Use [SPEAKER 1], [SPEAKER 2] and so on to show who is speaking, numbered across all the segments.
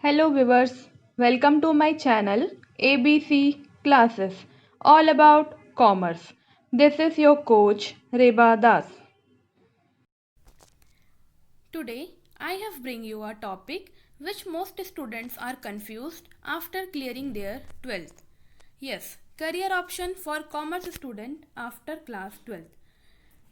[SPEAKER 1] Hello viewers, welcome to my channel ABC Classes, all about commerce. This is your coach Reba Das.
[SPEAKER 2] Today, I have bring you a topic which most students are confused after clearing their 12th. Yes, career option for commerce student after class 12th.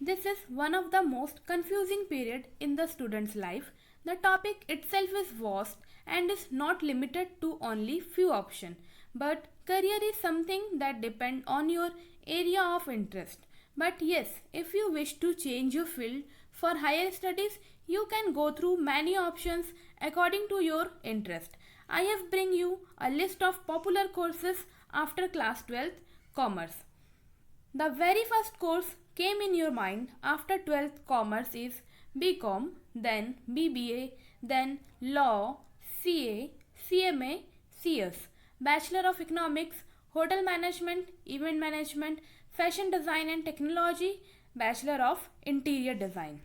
[SPEAKER 2] This is one of the most confusing period in the student's life. The topic itself is vast and is not limited to only few options, but career is something that depend on your area of interest. But yes, if you wish to change your field for higher studies, you can go through many options according to your interest. I have bring you a list of popular courses after class 12th commerce. The very first course came in your mind after 12th commerce is BCom, then BBA, then Law, CA, CMA, CS, Bachelor of Economics, Hotel Management, Event Management, Fashion Design and Technology, Bachelor of Interior Design.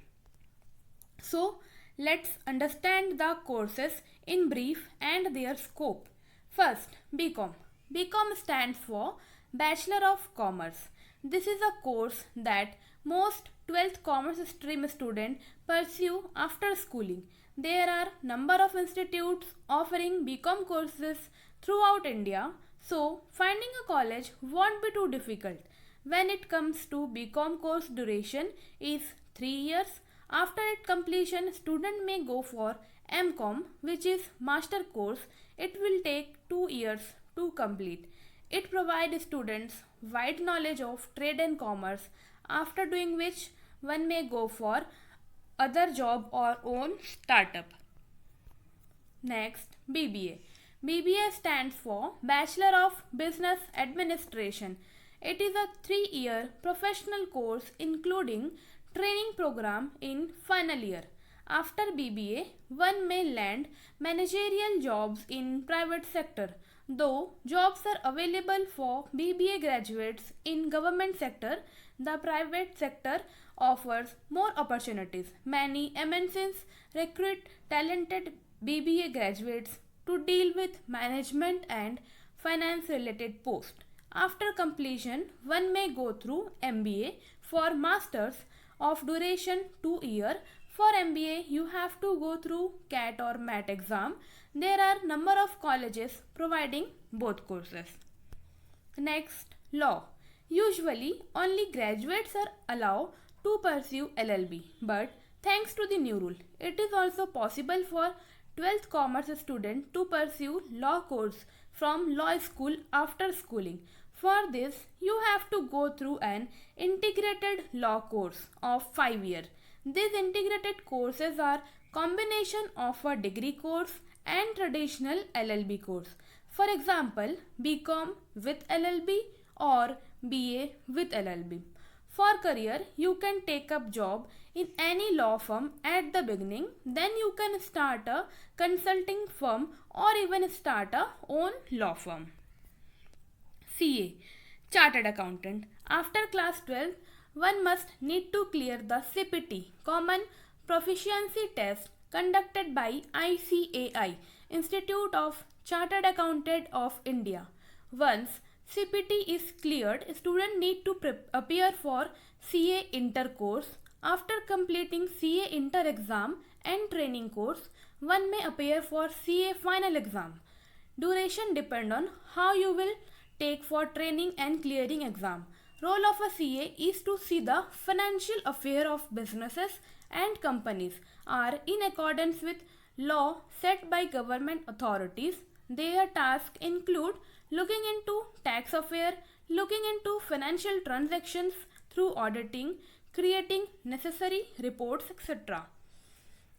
[SPEAKER 2] So, let's understand the courses in brief and their scope. First, BCom. BCom stands for Bachelor of Commerce. This is a course that most 12th commerce stream students pursue after schooling. There are number of institutes offering BCom courses throughout India, so finding a college won't be too difficult. When it comes to BCom course duration is 3 years. After its completion, student may go for MCom, which is master course. It will take 2 years to complete. It provides students wide knowledge of trade and commerce, after doing which one may go for other job or own startup. Next, BBA. BBA stands for Bachelor of Business Administration. It is a 3-year professional course including training program in final year. After BBA, one may land managerial jobs in private sector. Though jobs are available for BBA graduates in government sector, the private sector offers more opportunities. Many MNCs recruit talented BBA graduates to deal with management and finance related posts. After completion, one may go through MBA for masters of duration 2 year. For MBA, you have to go through CAT or MAT exam. There are number of colleges providing both courses. Next, law. Usually, only graduates are allowed to pursue LLB, but thanks to the new rule, it is also possible for 12th commerce student to pursue law course from law school after schooling. For this, you have to go through an integrated law course of 5 years. These integrated courses are combination of a degree course and traditional LLB course. For example, BCom with LLB or BA with LLB. For career, you can take up job in any law firm at the beginning. Then you can start a consulting firm or even start a own law firm. CA, Chartered Accountant. After class 12, one must need to clear the CPT, Common Proficiency Test, conducted by ICAI, Institute of Chartered Accountant of India. Once CPT is cleared, students need to appear for CA Inter course. After completing CA Inter exam and training course, one may appear for CA final exam. Duration depend on how you will take for training and clearing exam. Role of a CA is to see the financial affair of businesses and companies are in accordance with law set by government authorities. Their tasks include looking into tax affair, looking into financial transactions through auditing, creating necessary reports, etc.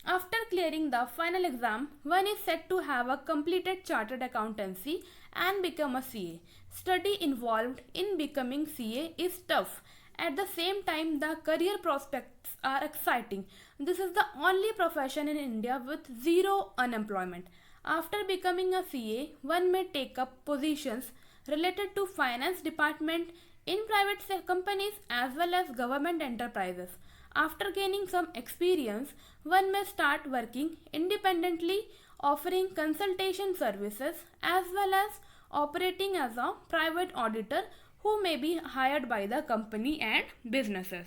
[SPEAKER 2] After clearing the final exam, one is said to have a completed chartered accountancy and become a CA. Study involved in becoming CA is tough. At the same time, the career prospects are exciting. This is the only profession in India with zero unemployment. After becoming a CA, one may take up positions related to finance department in private companies as well as government enterprises. After gaining some experience, one may start working independently offering consultation services as well as operating as a private auditor who may be hired by the company and businesses.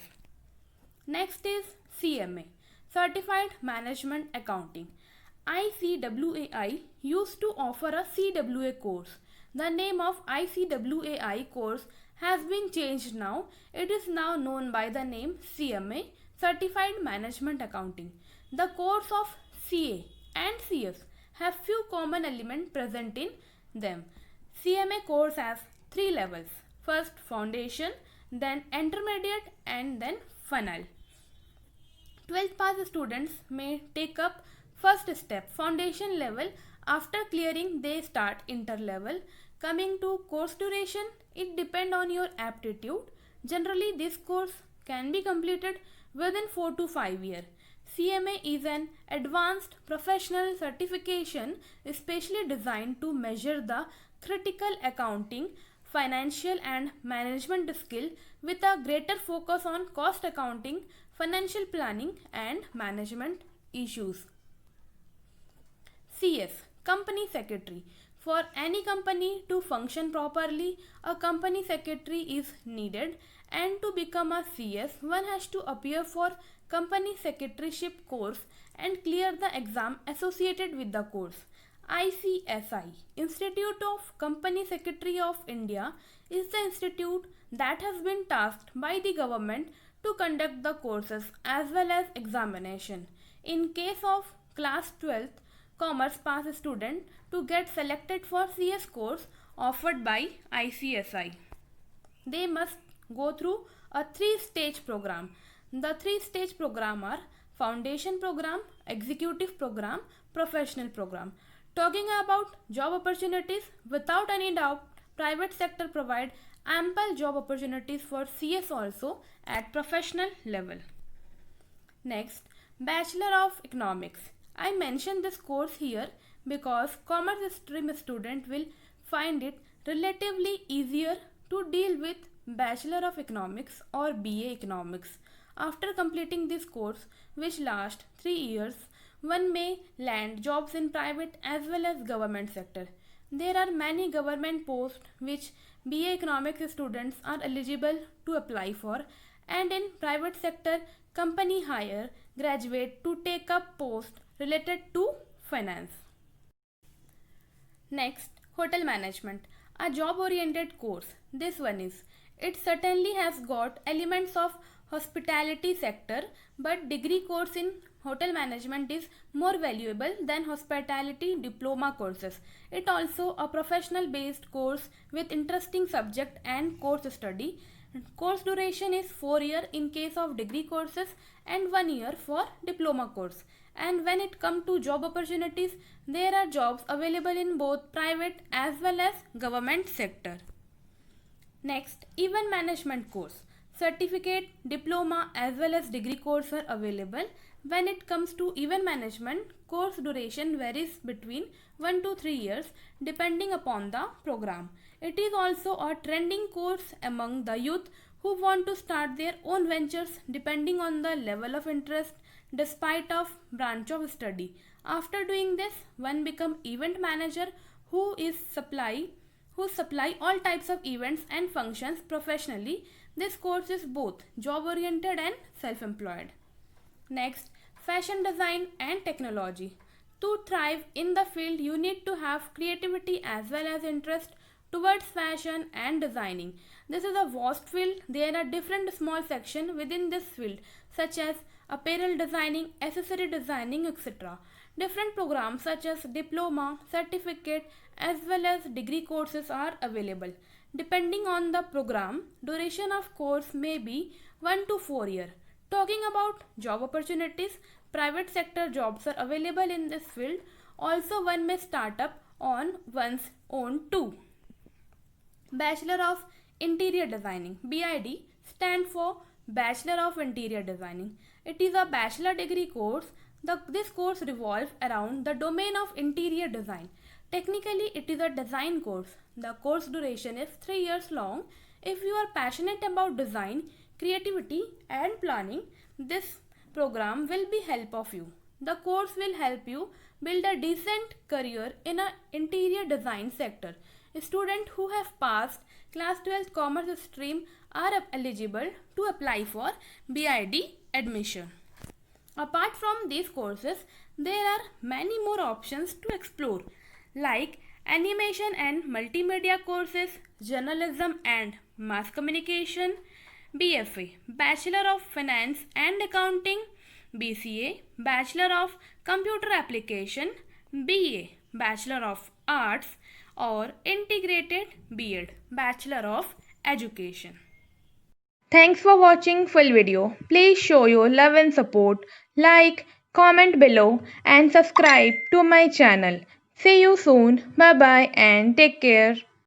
[SPEAKER 2] Next is CMA, Certified Management Accounting. ICWAI used to offer a CWA course. The name of ICWAI course has been changed now. It is now known by the name CMA, Certified Management Accounting. The course of CA and CS have few common elements present in them. CMA course has 3 levels. First foundation, then intermediate and then final. 12th pass students may take up first step foundation level. After clearing they start inter level. Coming to course duration, it depends on your aptitude. Generally this course can be completed within 4 to 5 years. CMA is an advanced professional certification especially designed to measure the critical accounting, financial and management skill with a greater focus on cost accounting, financial planning and management issues. CS, Company Secretary. For any company to function properly, a company secretary is needed, and to become a CS, one has to appear for company secretaryship course and clear the exam associated with the course. ICSI, Institute of Company Secretary of India, is the institute that has been tasked by the government to conduct the courses as well as examination. In case of class 12th commerce pass student to get selected for CS course offered by ICSI, they must go through a 3-stage program. The 3-stage program are foundation program, executive program, professional program. Talking about job opportunities, without any doubt, private sector provide ample job opportunities for CS also at professional level. Next, Bachelor of Economics. I mention this course here because commerce stream student will find it relatively easier to deal with Bachelor of Economics or BA Economics. After completing this course, which lasts 3 years, one may land jobs in private as well as government sector. There are many government posts which BA Economics students are eligible to apply for, and in private sector, company hire graduate to take up posts related to finance. Next, Hotel Management, a job oriented course. This one is. It certainly has got elements of hospitality sector, but degree course in hotel management is more valuable than hospitality diploma courses. It also a professional based course with interesting subject and course study. Course duration is 4 years in case of degree courses and 1 year for diploma course. And when it comes to job opportunities, there are jobs available in both private as well as government sector. Next, event management course. Certificate, diploma as well as degree course are available. When it comes to event management, course duration varies between 1 to 3 years depending upon the program. It is also a trending course among the youth who want to start their own ventures depending on the level of interest despite of branch of study. After doing this, one become event manager who supply all types of events and functions professionally. This course is both job oriented and self-employed. Next, fashion design and technology. To thrive in the field, you need to have creativity as well as interest towards fashion and designing. This is a vast field. There are different small sections within this field such as apparel designing, accessory designing, etc. Different programs such as diploma, certificate as well as degree courses are available. Depending on the program, duration of course may be 1 to 4 years. Talking about job opportunities, private sector jobs are available in this field. Also, one may start up on one's own too. Bachelor of Interior Designing, BID, stand for Bachelor of Interior Designing. It is a bachelor degree course. This course revolves around the domain of interior design. Technically, it is a design course. The course duration is 3 years long. If you are passionate about design, creativity and planning, this program will be help of you. The course will help you build a decent career in an interior design sector. Students who have passed class 12 commerce stream are eligible to apply for BID admission. Apart from these courses, there are many more options to explore, like animation and multimedia courses, journalism and mass communication, BFA, Bachelor of Finance and Accounting, BCA, Bachelor of Computer Application, BA, Bachelor of Arts, or Integrated B.Ed, Bachelor of Education.
[SPEAKER 1] Thanks for watching full video. Please show your love and support. Like, comment below and subscribe to my channel. See you soon. Bye bye and take care.